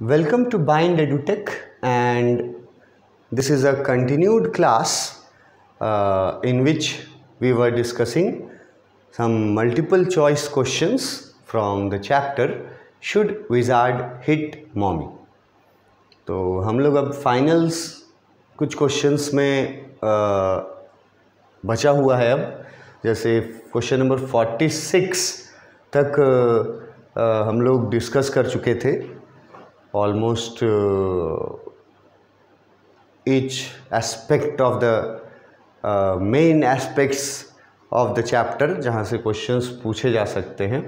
Welcome to Bind EduTech, and this is a continued class in which we were discussing some multiple choice questions from the chapter Should Wizard Hit Mommy? तो हम लोग अब finals कुछ questions में बचा हुआ है। अब जैसे क्वेश्चन नंबर 46 तक हम लोग डिस्कस कर चुके थे almost each aspect of the main aspects of the chapter जहाँ से क्वेश्चंस पूछे जा सकते हैं।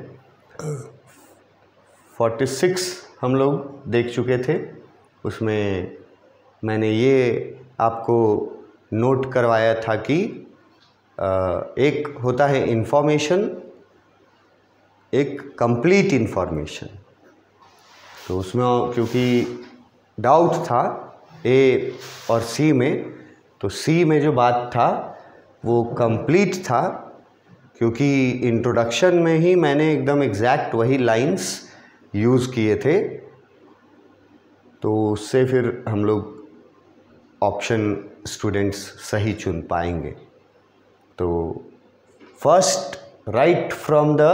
46 हम लोग देख चुके थे। उसमें मैंने ये आपको नोट करवाया था कि एक होता है इंफॉर्मेशन, एक कंप्लीट इंफॉर्मेशन। तो उसमें क्योंकि डाउट था ए और सी में, तो सी में जो बात था वो कंप्लीट था, क्योंकि इंट्रोडक्शन में ही मैंने एकदम एग्जैक्ट वही लाइंस यूज़ किए थे। तो उससे फिर हम लोग ऑप्शन स्टूडेंट्स सही चुन पाएंगे। तो first right from the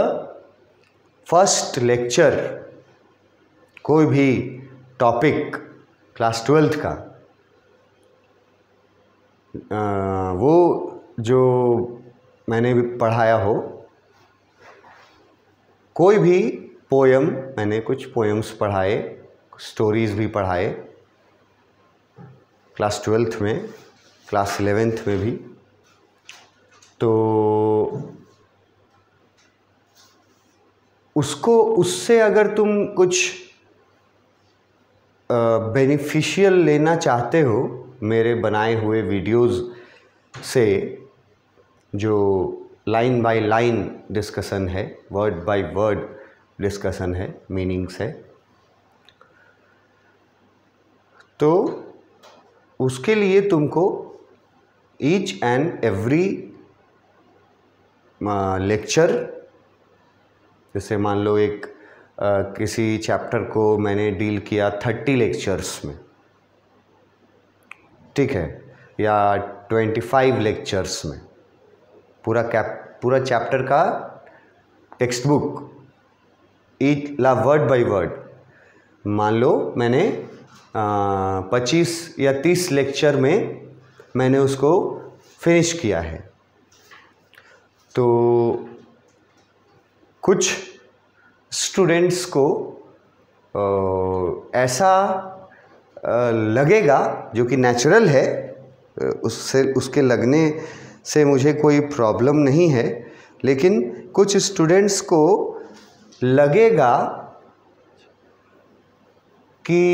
first lecture कोई भी टॉपिक क्लास 12th का वो जो मैंने भी पढ़ाया हो, कोई भी पोयम, मैंने कुछ पोएम्स पढ़ाए, स्टोरीज़ भी पढ़ाए क्लास 12th में, क्लास 11th में भी। तो उससे अगर तुम कुछ बेनिफिशियल लेना चाहते हो मेरे बनाए हुए वीडियोस से, जो लाइन बाय लाइन डिस्कशन है, वर्ड बाय वर्ड डिस्कशन है, मीनिंग्स है, तो उसके लिए तुमको ईच एंड एवरी लेक्चर, जैसे मान लो एक किसी चैप्टर को मैंने डील किया 30 लेक्चर्स में, ठीक है, या 25 लेक्चर्स में, पूरा चैप्टर का text book each word by word, मान लो मैंने 25 या 30 लेक्चर में मैंने उसको फिनिश किया है। तो कुछ स्टूडेंट्स को ऐसा लगेगा, जो कि नेचुरल है, उसके लगने से मुझे कोई प्रॉब्लम नहीं है, लेकिन कुछ स्टूडेंट्स को लगेगा कि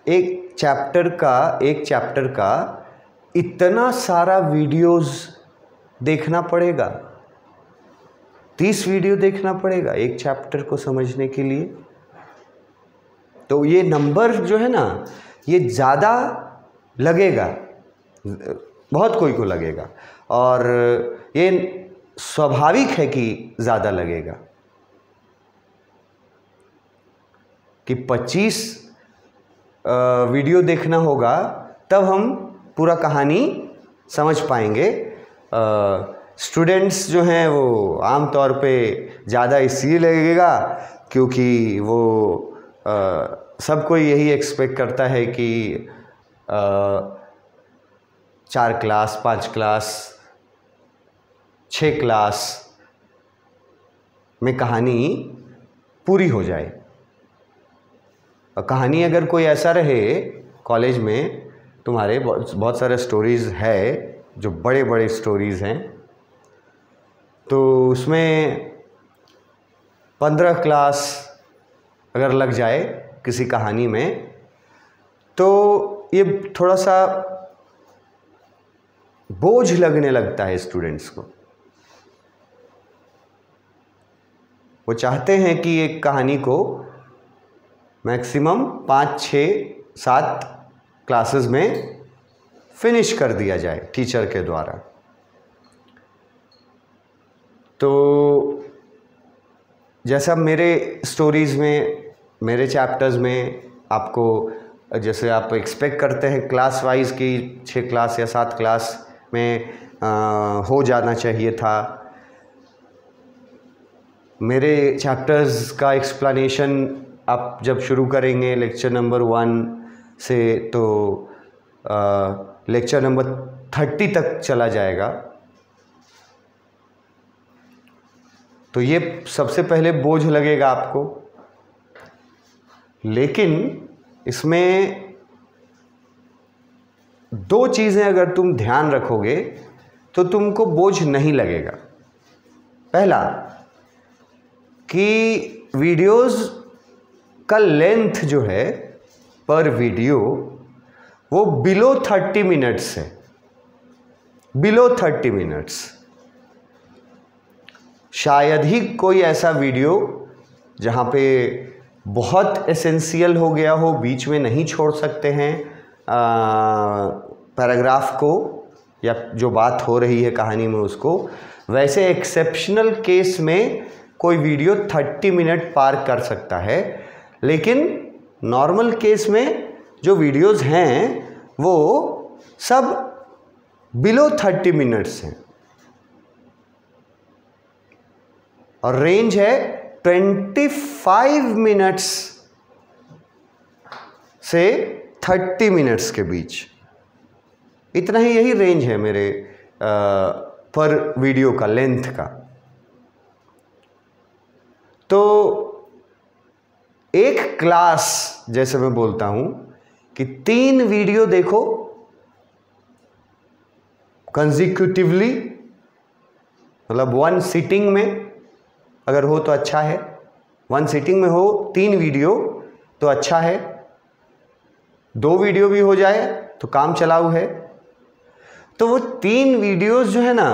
एक चैप्टर का इतना सारा वीडियोस देखना पड़ेगा, 30 वीडियो देखना पड़ेगा एक चैप्टर को समझने के लिए। तो ये नंबर जो है ना, ये ज़्यादा लगेगा, बहुत कोई को लगेगा, और ये स्वाभाविक है कि ज़्यादा लगेगा कि 25 वीडियो देखना होगा, तब हम पूरा कहानी समझ पाएंगे। स्टूडेंट्स जो हैं वो आम तौर पे ज़्यादा इसलिए लगेगा क्योंकि वो सब कोई यही एक्सपेक्ट करता है कि 4 क्लास, 5 क्लास, 6 क्लास में कहानी पूरी हो जाए। और कहानी अगर कोई ऐसा रहे, कॉलेज में तुम्हारे बहुत सारे स्टोरीज़ है, जो बड़े बड़े स्टोरीज़ हैं, तो उसमें 15 क्लास अगर लग जाए किसी कहानी में, तो ये थोड़ा सा बोझ लगने लगता है स्टूडेंट्स को। वो चाहते हैं कि एक कहानी को मैक्सिमम 5, 6, 7 क्लासेस में फिनिश कर दिया जाए टीचर के द्वारा। तो जैसा मेरे स्टोरीज़ में मेरे चैप्टर्स में आपको जैसे आप एक्सपेक्ट करते हैं क्लास वाइज की 6 क्लास या 7 क्लास में हो जाना चाहिए था। मेरे चैप्टर्स का एक्सप्लेनेशन आप जब शुरू करेंगे लेक्चर नंबर 1 से तो लेक्चर नंबर 30 तक चला जाएगा। तो ये सबसे पहले बोझ लगेगा आपको, लेकिन इसमें 2 चीज़ें अगर तुम ध्यान रखोगे तो तुमको बोझ नहीं लगेगा। पहला कि वीडियोस का लेंथ जो है पर वीडियो वो बिलो 30 मिनट्स है, बिलो 30 मिनट्स। शायद ही कोई ऐसा वीडियो जहाँ पे बहुत एसेंशियल हो गया हो, बीच में नहीं छोड़ सकते हैं पैराग्राफ को या जो बात हो रही है कहानी में उसको, वैसे एक्सेप्शनल केस में कोई वीडियो 30 मिनट पार कर सकता है। लेकिन नॉर्मल केस में जो वीडियोस हैं वो सब बिलो 30 मिनट्स हैं और रेंज है 25 मिनट्स से 30 मिनट्स के बीच। इतना ही, यही रेंज है मेरे पर वीडियो का लेंथ का। तो एक क्लास जैसे मैं बोलता हूं कि 3 वीडियो देखो कंसेक्यूटिवली, मतलब 1 सिटिंग में अगर हो तो अच्छा है, 1 सिटिंग में हो 3 वीडियो तो अच्छा है, 2 वीडियो भी हो जाए तो काम चलाऊ है। तो वो 3 वीडियोस जो है ना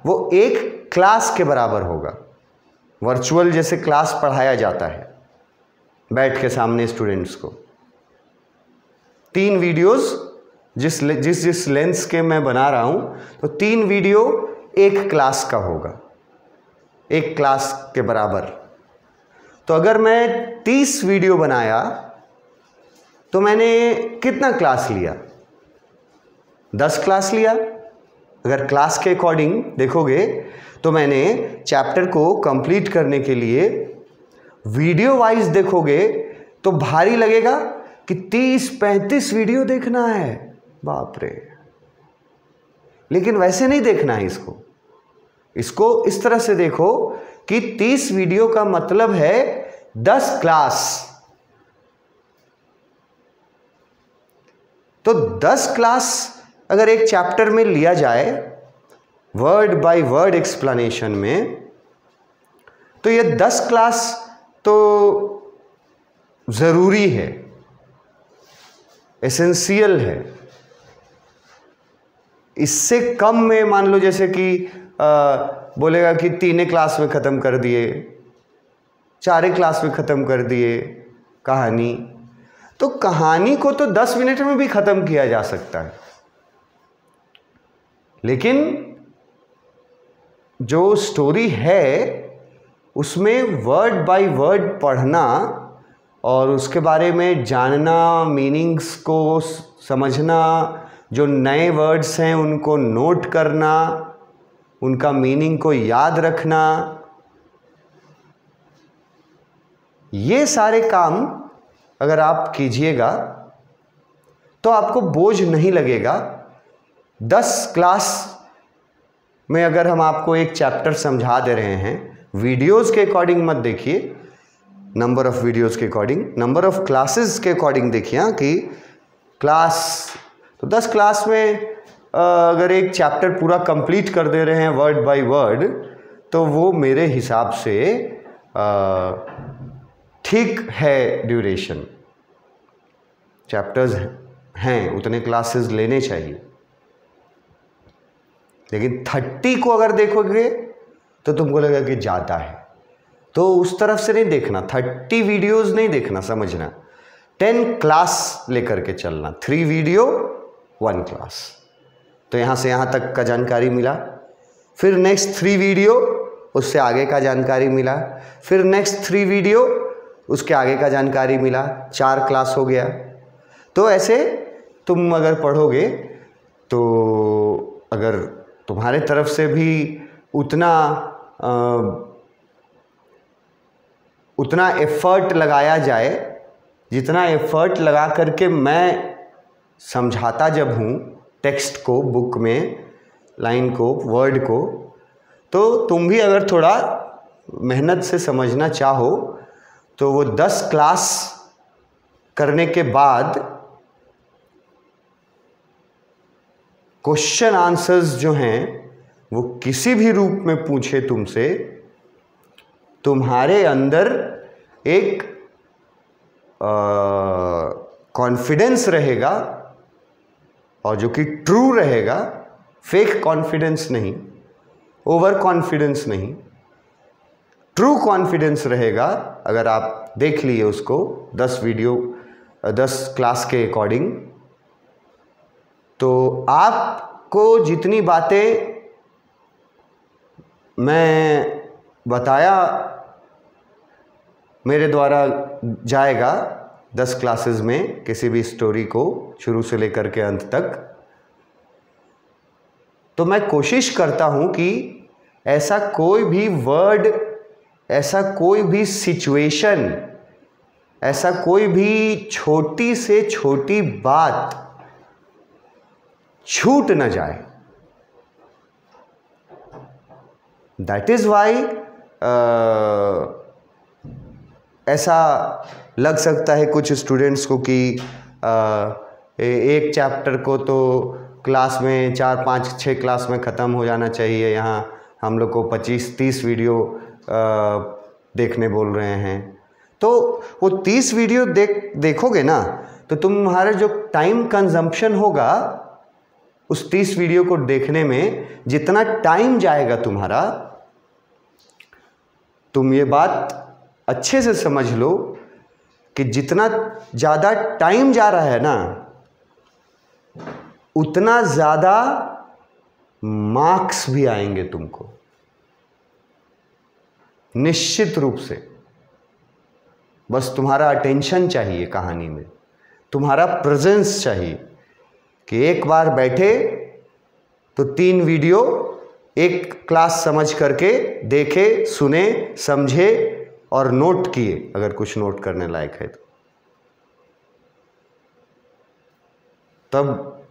वो एक क्लास के बराबर होगा। वर्चुअल जैसे क्लास पढ़ाया जाता है बैठ के सामने स्टूडेंट्स को, 3 वीडियोस जिस लेंस के मैं बना रहा हूं तो 3 वीडियो एक क्लास का होगा, एक क्लास के बराबर। तो अगर मैं 30 वीडियो बनाया तो मैंने कितना क्लास लिया? 10 क्लास लिया। अगर क्लास के अकॉर्डिंग देखोगे तो मैंने चैप्टर को कंप्लीट करने के लिए वीडियो वाइज देखोगे तो भारी लगेगा कि 30-35 वीडियो देखना है, बाप रे। लेकिन वैसे नहीं देखना है इसको इस तरह से देखो कि 30 वीडियो का मतलब है 10 क्लास। तो 10 क्लास अगर एक चैप्टर में लिया जाए वर्ड बाय वर्ड एक्सप्लेनेशन में, तो ये 10 क्लास तो जरूरी है, एसेंशियल है। इससे कम में मान लो जैसे कि बोलेगा कि 3 क्लास में ख़त्म कर दिए, 4 क्लास में ख़त्म कर दिए कहानी, तो कहानी को तो 10 मिनट में भी ख़त्म किया जा सकता है। लेकिन जो स्टोरी है उसमें वर्ड बाय वर्ड पढ़ना और उसके बारे में जानना, मीनिंग्स को समझना, जो नए वर्ड्स हैं उनको नोट करना, उनका मीनिंग को याद रखना, ये सारे काम अगर आप कीजिएगा तो आपको बोझ नहीं लगेगा। 10 क्लास में अगर हम आपको एक चैप्टर समझा दे रहे हैं, वीडियोस के अकॉर्डिंग मत देखिए, नंबर ऑफ वीडियोस के अकॉर्डिंग, नंबर ऑफ क्लासेस के अकॉर्डिंग देखिए कि क्लास, तो 10 क्लास में अगर एक चैप्टर पूरा कंप्लीट कर दे रहे हैं वर्ड बाय वर्ड, तो वो मेरे हिसाब से ठीक है ड्यूरेशन। चैप्टर्स हैं उतने क्लासेस लेने चाहिए। लेकिन 30 को अगर देखोगे तो तुमको लगेगा कि ज़्यादा है, तो उस तरफ से नहीं देखना, 30 वीडियोस नहीं देखना, समझना 10 क्लास लेकर के चलना, 3 वीडियो 1 क्लास। तो यहाँ से यहाँ तक का जानकारी मिला, फिर नेक्स्ट 3 वीडियो उससे आगे का जानकारी मिला, फिर नेक्स्ट 3 वीडियो उसके आगे का जानकारी मिला, 4 क्लास हो गया। तो ऐसे तुम अगर पढ़ोगे तो अगर तुम्हारे तरफ से भी उतना एफर्ट लगाया जाए जितना एफर्ट लगा करके मैं समझाता जब हूँ टेक्स्ट को, बुक में लाइन को, वर्ड को, तो तुम भी अगर थोड़ा मेहनत से समझना चाहो तो वो 10 क्लास करने के बाद क्वेश्चन आंसर्स जो हैं वो किसी भी रूप में पूछे तुमसे, तुम्हारे अंदर एक कॉन्फिडेंस रहेगा, और जो कि ट्रू रहेगा, फेक कॉन्फिडेंस नहीं, ओवर कॉन्फिडेंस नहीं, ट्रू कॉन्फिडेंस रहेगा। अगर आप देख लिए उसको 10 क्लास के अकॉर्डिंग, तो आपको जितनी बातें मैं बताया मेरे द्वारा जाएगा 10 क्लासेस में, किसी भी स्टोरी को शुरू से लेकर के अंत तक, तो मैं कोशिश करता हूं कि ऐसा कोई भी वर्ड, ऐसा कोई भी सिचुएशन, ऐसा कोई भी छोटी से छोटी बात छूट न जाए। दैट इज वाई ऐसा लग सकता है कुछ स्टूडेंट्स को कि एक चैप्टर को तो क्लास में 4, 5, 6 क्लास में ख़त्म हो जाना चाहिए, यहाँ हम लोग को 25-30 वीडियो देखने बोल रहे हैं। तो वो 30 वीडियो देखोगे ना, तो तुम्हारा जो टाइम कंजम्पशन होगा उस 30 वीडियो को देखने में, जितना टाइम जाएगा तुम्हारा, तुम ये बात अच्छे से समझ लो कि जितना ज़्यादा टाइम जा रहा है ना, उतना ज़्यादा मार्क्स भी आएंगे तुमको, निश्चित रूप से। बस तुम्हारा अटेंशन चाहिए कहानी में, तुम्हारा प्रेजेंस चाहिए कि एक बार बैठे तो 3 वीडियो एक क्लास समझ करके देखे, सुने, समझे और नोट किए, अगर कुछ नोट करने लायक है तो। तब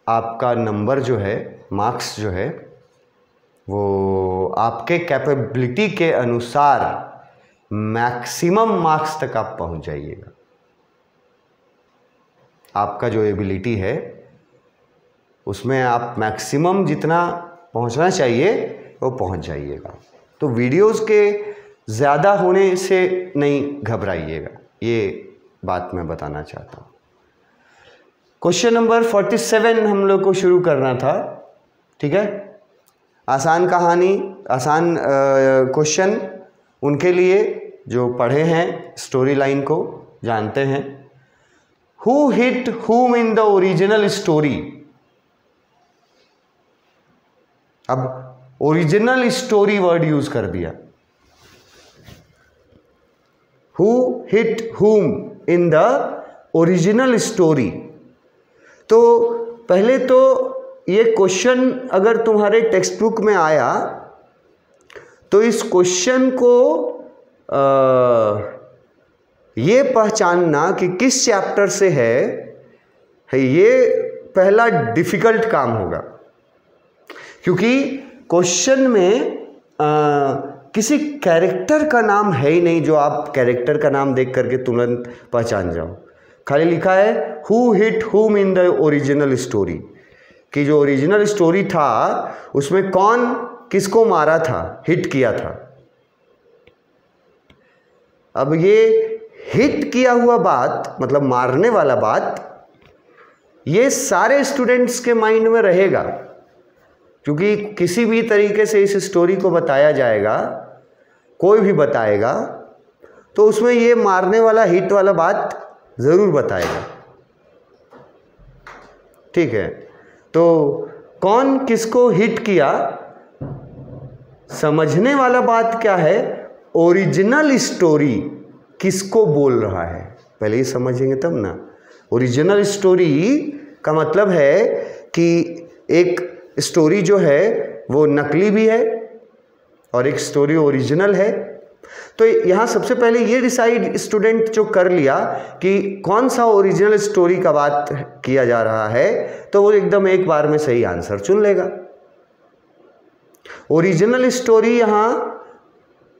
आपका नंबर जो है, मार्क्स जो है, वो आपके कैपेबिलिटी के अनुसार मैक्सिमम मार्क्स तक आप पहुंच जाइएगा। आपका जो एबिलिटी है उसमें आप मैक्सिमम जितना पहुंचना चाहिए वो पहुंच जाइएगा। तो वीडियोस के ज़्यादा होने से नहीं घबराइएगा, ये बात मैं बताना चाहता हूँ। क्वेश्चन नंबर 47 हम लोग को शुरू करना था, ठीक है। आसान कहानी, आसान क्वेश्चन उनके लिए जो पढ़े हैं, स्टोरी लाइन को जानते हैं। Who hit whom in the original story? अब ओरिजिनल स्टोरी वर्ड यूज कर दिया। Who hit whom in the original story? तो पहले तो ये क्वेश्चन अगर तुम्हारे टेक्स्ट बुक में आया तो इस क्वेश्चन को ये पहचानना कि किस चैप्टर से है ये पहला डिफिकल्ट काम होगा, क्योंकि क्वेश्चन में किसी कैरेक्टर का नाम है ही नहीं जो आप कैरेक्टर का नाम देख करके तुरंत पहचान जाओ। खाली लिखा है हु हिट हुम इन द ओरिजिनल स्टोरी, कि जो ओरिजिनल स्टोरी था उसमें कौन किसको मारा था, हिट किया था। अब ये हिट किया हुआ बात, मतलब मारने वाला बात, ये सारे स्टूडेंट्स के माइंड में रहेगा, क्योंकि किसी भी तरीके से इस स्टोरी को बताया जाएगा, कोई भी बताएगा तो उसमें ये मारने वाला, हिट वाला बात ज़रूर बताएगा, ठीक है। तो कौन किसको हिट किया, समझने वाला बात क्या है, ओरिजिनल स्टोरी किसको बोल रहा है, पहले ये समझेंगे तब ना। ओरिजिनल स्टोरी का मतलब है कि एक स्टोरी जो है वो नकली भी है और एक स्टोरी ओरिजिनल है। तो यहाँ सबसे पहले ये डिसाइड स्टूडेंट जो कर लिया कि कौन सा ओरिजिनल स्टोरी का बात किया जा रहा है, तो वो एकदम एक बार में सही आंसर चुन लेगा। ओरिजिनल स्टोरी यहाँ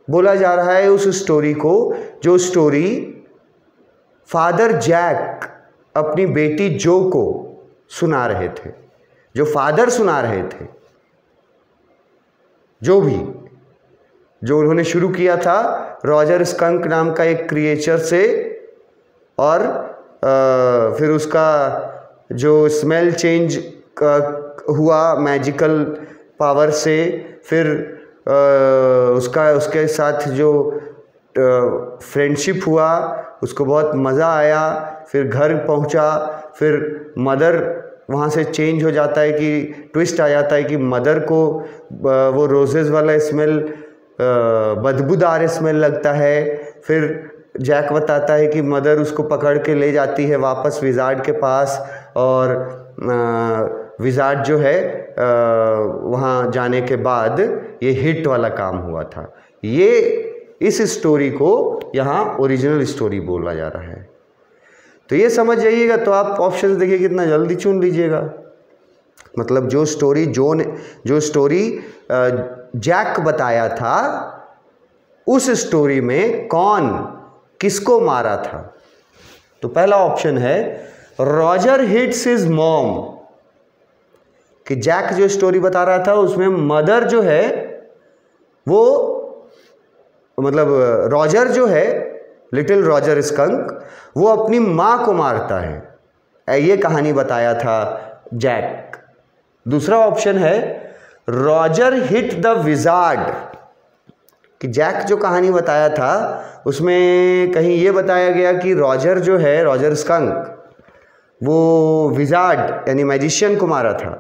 बोला जा रहा है उस स्टोरी को जो स्टोरी फादर जैक अपनी बेटी जो को सुना रहे थे, जो फादर सुना रहे थे, जो उन्होंने शुरू किया था रॉजर स्कंक नाम का एक क्रिएचर से, और फिर उसका जो स्मेल चेंज हुआ मैजिकल पावर से, फिर उसके साथ जो फ्रेंडशिप हुआ, उसको बहुत मज़ा आया, फिर घर पहुंचा, फिर मदर वहाँ से चेंज हो जाता है कि ट्विस्ट आ जाता है कि मदर को वो रोजेज़ वाला स्मेल बदबूदार स्मेल लगता है। फिर जैक बताता है कि मदर उसको पकड़ के ले जाती है वापस विजार्ड के पास, और विजार्ड जो है वहाँ जाने के बाद ये हिट वाला काम हुआ था। ये इस स्टोरी को यहाँ ओरिजिनल स्टोरी बोला जा रहा है। तो ये समझ जाइएगा। तो आप ऑप्शन देखिए कितना जल्दी चुन लीजिएगा। मतलब जो स्टोरी जैक बताया था उस स्टोरी में कौन किसको मारा था। तो पहला ऑप्शन है रॉजर हिट्स हिज मॉम, कि जैक जो स्टोरी बता रहा था उसमें मदर जो है वो, मतलब रॉजर जो है लिटिल रॉजर स्कंक, वो अपनी माँ को मारता है, ये कहानी बताया था जैक। दूसरा ऑप्शन है रॉजर हिट द विजार्ड, कि जैक जो कहानी बताया था उसमें कहीं ये बताया गया कि रॉजर जो है, रॉजर स्कंक, वो विजार्ड यानी मैजिशियन को मारा था।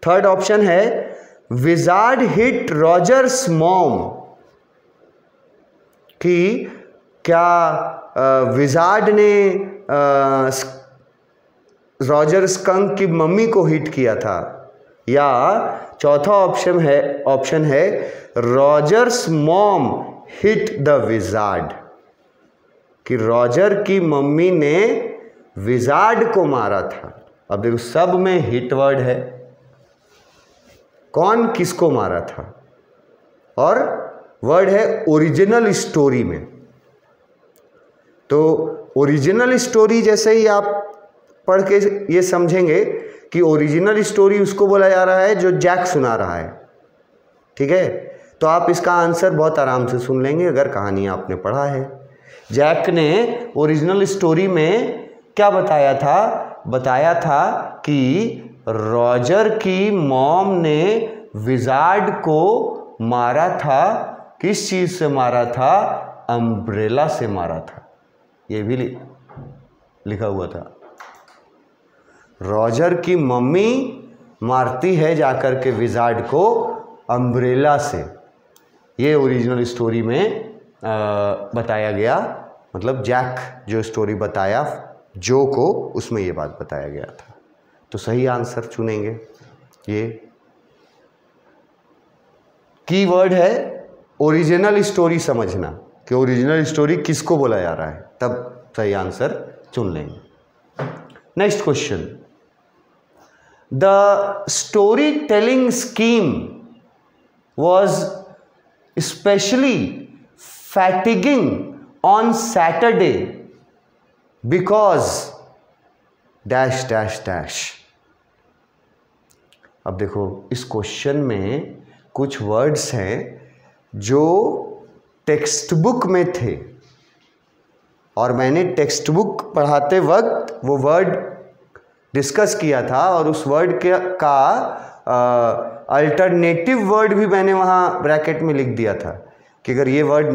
थर्ड ऑप्शन है विजार्ड हिट रॉजर्स मॉम, कि क्या विजार्ड ने रॉजर स्कंक की मम्मी को हिट किया था। या चौथा ऑप्शन है Rogers mom hit the wizard, कि रॉजर की मम्मी ने विजार्ड को मारा था। अब देखो सब में हिट वर्ड है, कौन किसको मारा था, और वर्ड है ओरिजिनल स्टोरी में। तो ओरिजिनल स्टोरी जैसे ही आप पढ़ के ये समझेंगे कि ओरिजिनल स्टोरी उसको बोला जा रहा है जो जैक सुना रहा है, ठीक है। तो आप इसका आंसर बहुत आराम से सुन लेंगे अगर कहानी आपने पढ़ा है। जैक ने ओरिजिनल स्टोरी में क्या बताया था? बताया था कि रॉजर की मॉम ने विजार्ड को मारा था। किस चीज़ से मारा था? अम्ब्रेला से मारा था। ये भी लिखा हुआ था। रॉजर की मम्मी मारती है जाकर के विजार्ड को अम्ब्रेला से। ये ओरिजिनल स्टोरी में बताया गया, मतलब जैक जो स्टोरी बताया जो को, उसमें ये बात बताया गया था। तो सही आंसर चुनेंगे। ये कीवर्ड है ओरिजिनल स्टोरी, समझना कि ओरिजिनल स्टोरी किसको बोला जा रहा है, तब सही आंसर चुन लेंगे। Next question, the story telling scheme was especially fatiguing on Saturday because dash dash dash। अब देखो इस क्वेश्चन में कुछ वर्ड्स हैं जो टेक्स्ट बुक में थे और मैंने टेक्स्ट बुक पढ़ाते वक्त वो वर्ड डिस्कस किया था और उस वर्ड का अल्टरनेटिव वर्ड भी मैंने वहाँ ब्रैकेट में लिख दिया था कि अगर ये वर्ड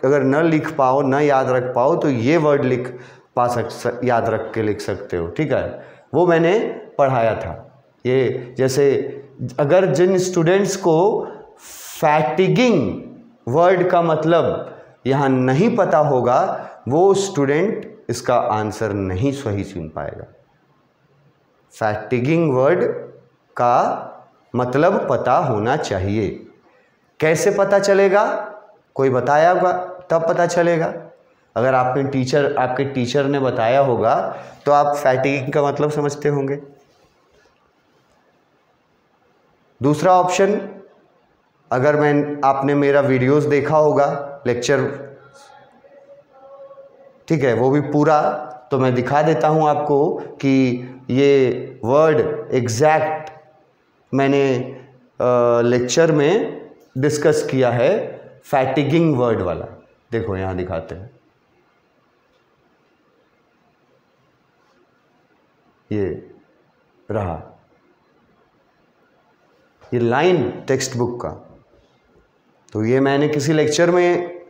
अगर न लिख पाओ, न याद रख पाओ, तो ये वर्ड याद रख के लिख सकते हो, ठीक है। वो मैंने पढ़ाया था। ये जैसे अगर जिन स्टूडेंट्स को फैटिगिंग वर्ड का मतलब यहाँ नहीं पता होगा, वो स्टूडेंट इसका आंसर नहीं सही चुन पाएगा। फैटिगिंग वर्ड का मतलब पता होना चाहिए। कैसे पता चलेगा? कोई बताया होगा तब पता चलेगा। अगर आपके टीचर ने बताया होगा तो आप फैटिगिंग का मतलब समझते होंगे। दूसरा ऑप्शन, अगर आपने मेरा वीडियोस देखा होगा लेक्चर, ठीक है, वो भी पूरा, तो मैं दिखा देता हूं आपको कि ये वर्ड एग्जैक्ट मैंने लेक्चर में डिस्कस किया है, फैटिगिंग वर्ड वाला। देखो यहां दिखाते हैं, ये रहा, ये लाइन टेक्स्ट बुक का। तो ये मैंने किसी लेक्चर में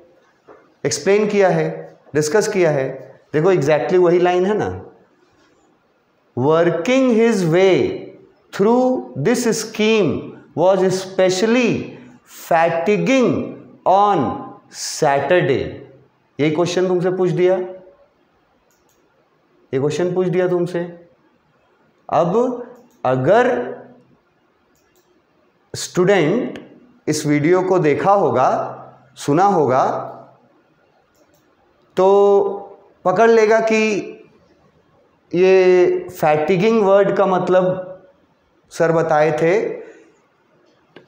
एक्सप्लेन किया है, डिस्कस किया है। देखो एग्जैक्टली वही लाइन है ना, working his way through this scheme was specially fatiguing on Saturday. यही क्वेश्चन तुमसे पूछ दिया, ये क्वेश्चन पूछ दिया तुमसे। अब अगर स्टूडेंट इस वीडियो को देखा होगा, सुना होगा, तो पकड़ लेगा कि ये फैटिगिंग वर्ड का मतलब सर बताए थे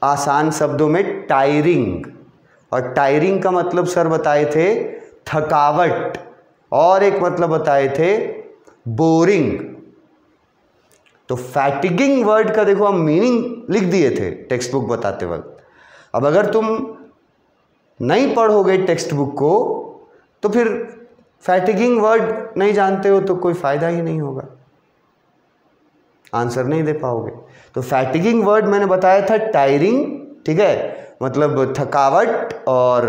आसान शब्दों में टायरिंग, और टायरिंग का मतलब सर बताए थे थकावट, और एक मतलब बताए थे बोरिंग। तो फैटिगिंग वर्ड का देखो हम मीनिंग लिख दिए थे टेक्स्ट बुक बताते वक्त। अब अगर तुम नहीं पढ़ोगे टेक्स्ट बुक को तो फिर फैटिगिंग वर्ड नहीं जानते हो तो कोई फायदा ही नहीं होगा, आंसर नहीं दे पाओगे। तो फैटिगिंग वर्ड मैंने बताया था टायरिंग, ठीक है, मतलब थकावट और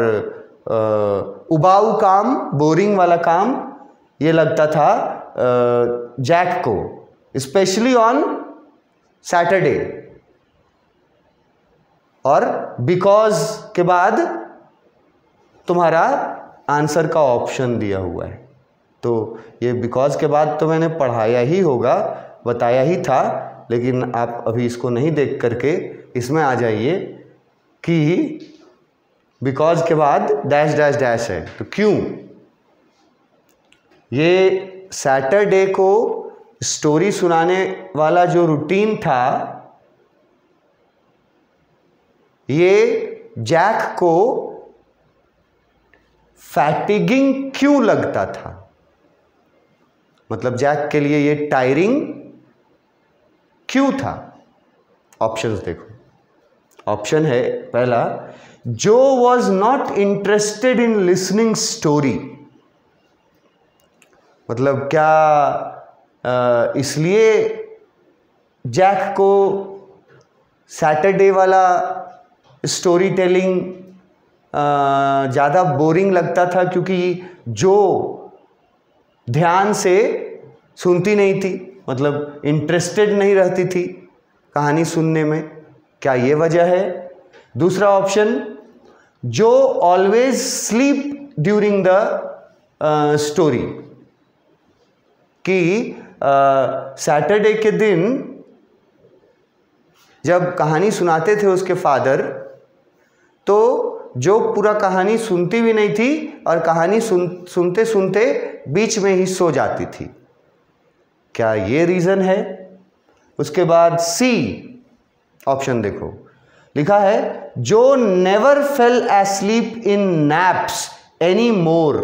उबाऊ काम, बोरिंग वाला काम ये लगता था जैक को, स्पेशली ऑन सैटरडे। और बिकॉज के बाद तुम्हारा आंसर का ऑप्शन दिया हुआ है, तो ये बिकॉज के बाद तो मैंने पढ़ाया ही होगा, बताया ही था, लेकिन आप अभी इसको नहीं देख करके इसमें आ जाइए कि बिकॉज के बाद डैश डैश डैश है। तो क्यों? ये सैटरडे को स्टोरी सुनाने वाला जो रूटीन था, ये जैक को फैटिगिंग क्यों लगता था? मतलब जैक के लिए ये टायरिंग क्यों था? ऑप्शंस देखो। ऑप्शन है पहला, जो was not interested in listening story. मतलब क्या इसलिए जैक को सैटरडे वाला स्टोरी टेलिंग ज़्यादा बोरिंग लगता था, क्योंकि जो ध्यान से सुनती नहीं थी, मतलब इंटरेस्टेड नहीं रहती थी कहानी सुनने में, क्या ये वजह है? दूसरा ऑप्शन, जो always sleep during the story, कि सैटरडे के दिन जब कहानी सुनाते थे उसके फादर, तो जो पूरा कहानी सुनती भी नहीं थी और कहानी सुनते सुनते बीच में ही सो जाती थी। क्या ये रीज़न है? उसके बाद सी ऑप्शन देखो, लिखा है जो नेवर फेल एस्लीप इन नैप्स एनी मोर,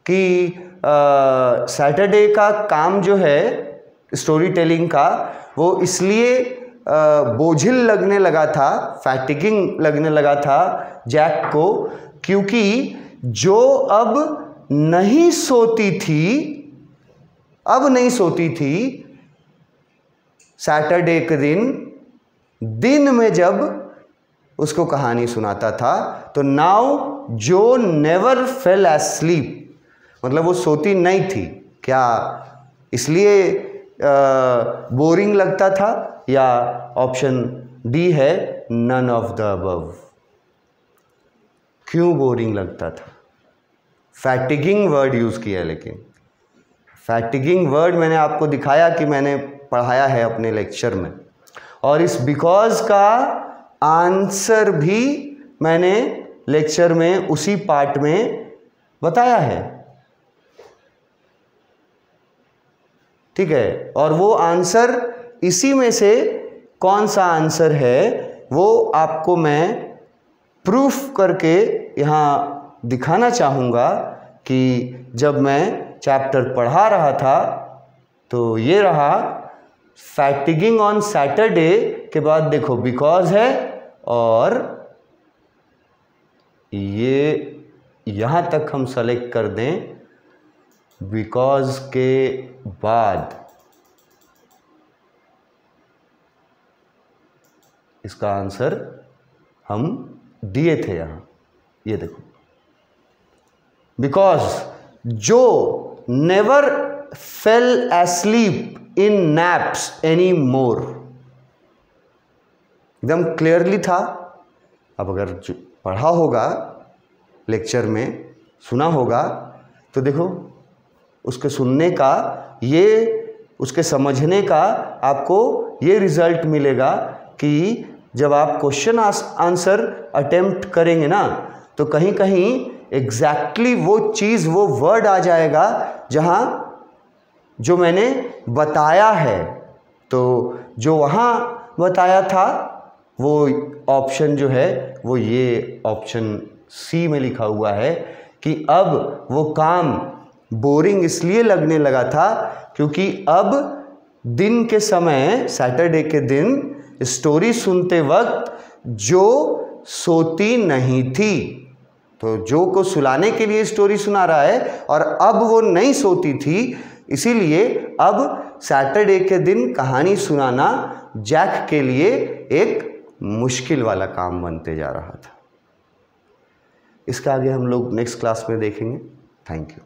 कि सैटरडे का काम जो है स्टोरी टेलिंग का, वो इसलिए बोझिल लगने लगा था, फैटिगिंग लगने लगा था जैक को, क्योंकि जो अब नहीं सोती थी सैटरडे के दिन में जब उसको कहानी सुनाता था, तो नाउ जो नेवर फेल एस्लीप, मतलब वो सोती नहीं थी, क्या इसलिए बोरिंग लगता था? या ऑप्शन डी है नन ऑफ द अबव। क्यों बोरिंग लगता था? फैटिगिंग वर्ड यूज़ किया, लेकिन फैटिगिंग वर्ड मैंने आपको दिखाया कि मैंने पढ़ाया है अपने लेक्चर में, और इस बिकॉज का आंसर भी मैंने लेक्चर में उसी पार्ट में बताया है, ठीक है। और वो आंसर, इसी में से कौन सा आंसर है वो आपको मैं प्रूफ करके यहाँ दिखाना चाहूँगा कि जब मैं चैप्टर पढ़ा रहा था तो ये रहा, फैटिगिंग ऑन सैटरडे के बाद देखो बिकॉज है, और ये यहाँ तक हम सेलेक्ट कर दें, बिकॉज के बाद इसका आंसर हम दिए थे यहाँ, ये देखो, बिकॉज जो नेवर फेल एस्लीप इन नैप्स एनी मोर, एकदम क्लियरली था। अब अगर पढ़ा होगा लेक्चर में, सुना होगा, तो देखो उसके सुनने का, ये उसके समझने का आपको ये रिजल्ट मिलेगा कि जब आप क्वेश्चन आंसर अटेम्प्ट करेंगे ना, तो कहीं कहीं एग्जैक्टली वो चीज़, वो वर्ड आ जाएगा जहाँ जो मैंने बताया है। तो जो वहाँ बताया था वो ऑप्शन जो है वो ये ऑप्शन सी में लिखा हुआ है कि अब वो काम बोरिंग इसलिए लगने लगा था क्योंकि अब दिन के समय, सैटरडे के दिन स्टोरी सुनते वक्त जो सोती नहीं थी, तो जो को सुलाने के लिए स्टोरी सुना रहा है और अब वो नहीं सोती थी, इसीलिए अब सैटरडे के दिन कहानी सुनाना जैक के लिए एक मुश्किल वाला काम बनते जा रहा था। इसका आगे हम लोग नेक्स्ट क्लास में देखेंगे। Thank you.